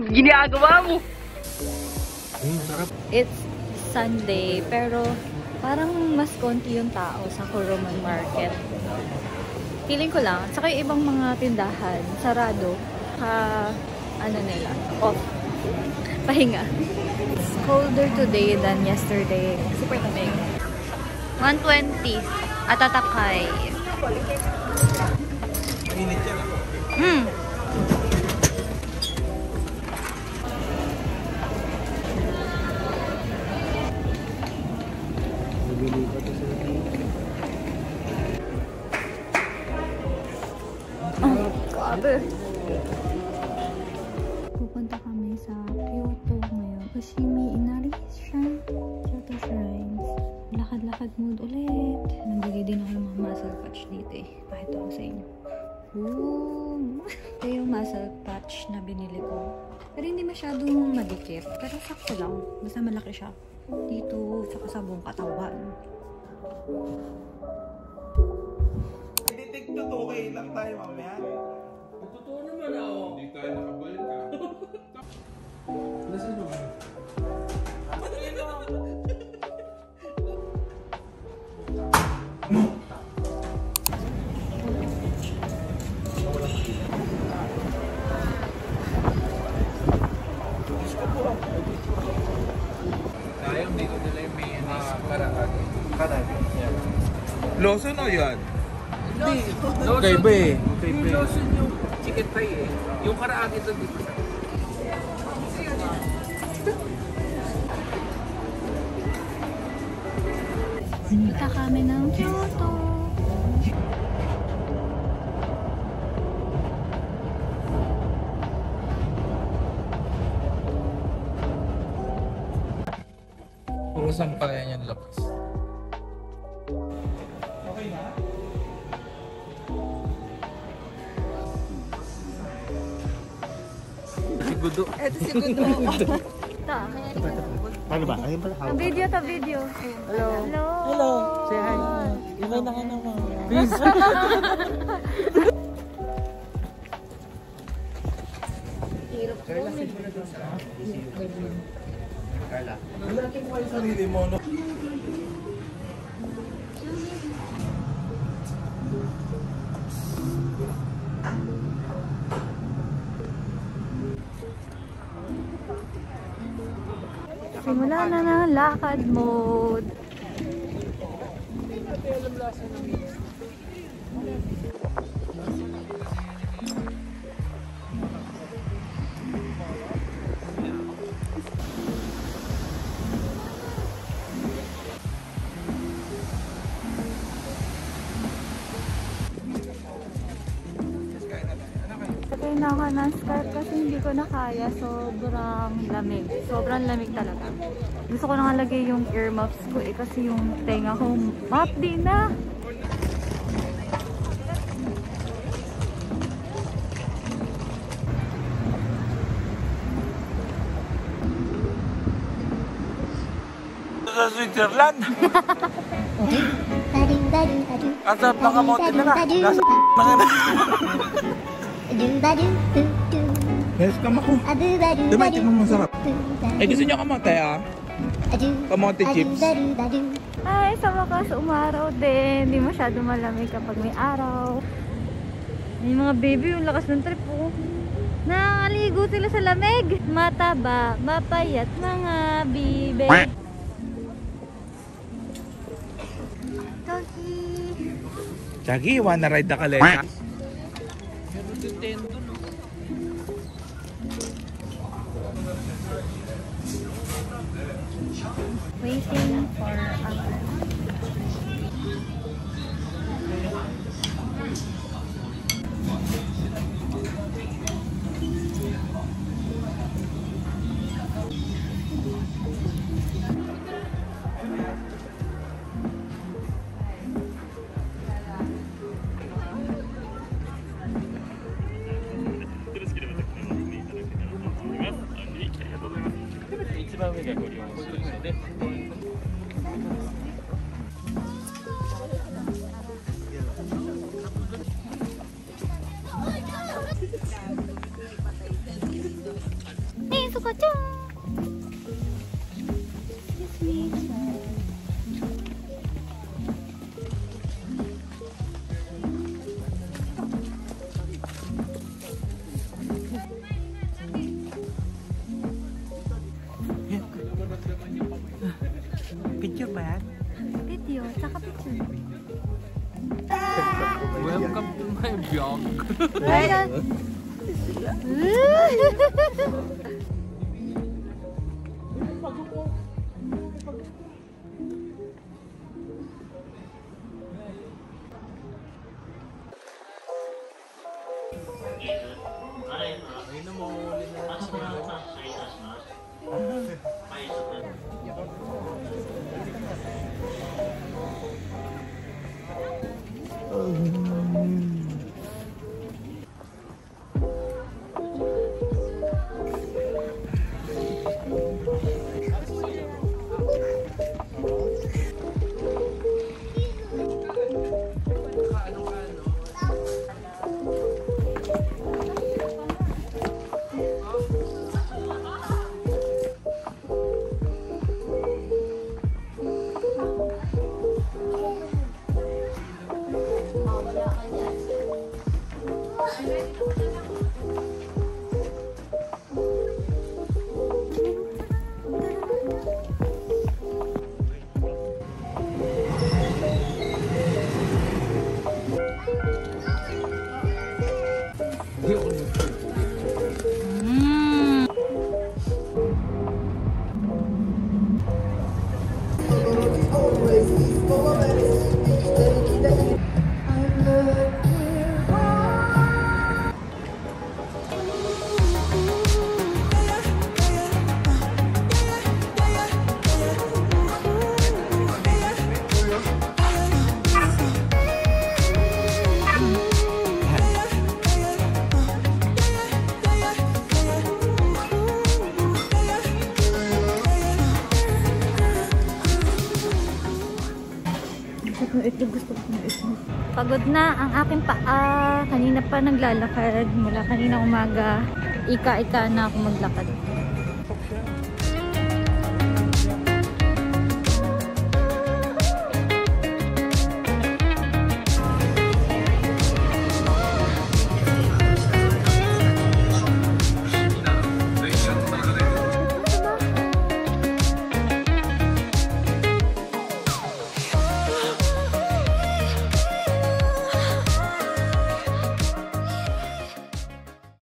Ginagawa mo? It's Sunday, pero parang mas konti yung tao sa Kuruman Market. Feeling ko lang, saka yung ibang mga tindahan, sarado, ano nila, off. Pahinga. It's colder today than yesterday. Super tamig. 120. Atatakay. Mainit yan. Oh, grabe. Pupunta kami sa Kyoto ngayon. Fushimi Inari Shrine. Kyoto Shrines. Lakad-lakad mood ulit. Nagbigay din ako ng mga muscle patch dito eh. Pakita ko sa inyo. Ooh. Ito yung muscle patch na binili ko. Pero hindi masyadong madikit. Pero sakto lang. Basta malaki siya. Dito, saka sa buong katawan. Editing to 2K lang tayo mamaya. Totoo naman ako. Hindi tayo nakabalik ka. Nasaan naman? Sayang dito nila yung may karaan. Lawson o yan? Hindi. Kaiba eh. Yung Lawson yung chicken thigh eh. Yung karaan ito dito sa... Punta kami ng Kyoto. Puro sampayan yung labas. Okay na? Si Gudo. Ito si Gudo. Paano ba? Ayun pala. Ta-video. Hello. Hello. Hello. Say hi. Imay na ka naman. Please. Carla. Lalaki mo kayo sarili mo, no? Simula na ng lakad mode. Sakay na ako ng scarf kasi hindi ko na kaya. Sobrang lamig. Sobrang lamig talaga. Gusto ko na lagay yung earmuffs ko eh kasi yung tenga ko mapdi na. Sa Switzerland. Ang sarap ng kamote nila. Nasa Yes, kamako. Diba, tingnan mo masarap. Eh, gusto nyo kamote ah? Kamote chips. Ay, sa wakas umaraw din. Hindi masyado malamig kapag may araw. May mga baby, yung lakas ng trip po. Nakaligo sila sa lamig. Mataba, mapayat mga bibe. Toki. Chagi, wanna ride the kalesa? Waiting for others. suka dyan. Excuse me. Picture ba yan? Video, tsaka picture. Welcome to my vlog. Ayan. Gusto ko na ito. Pagod na ang aking paa. Kanina pa naglalakad. Mula kanina umaga. Ika-ika na ako maglakad.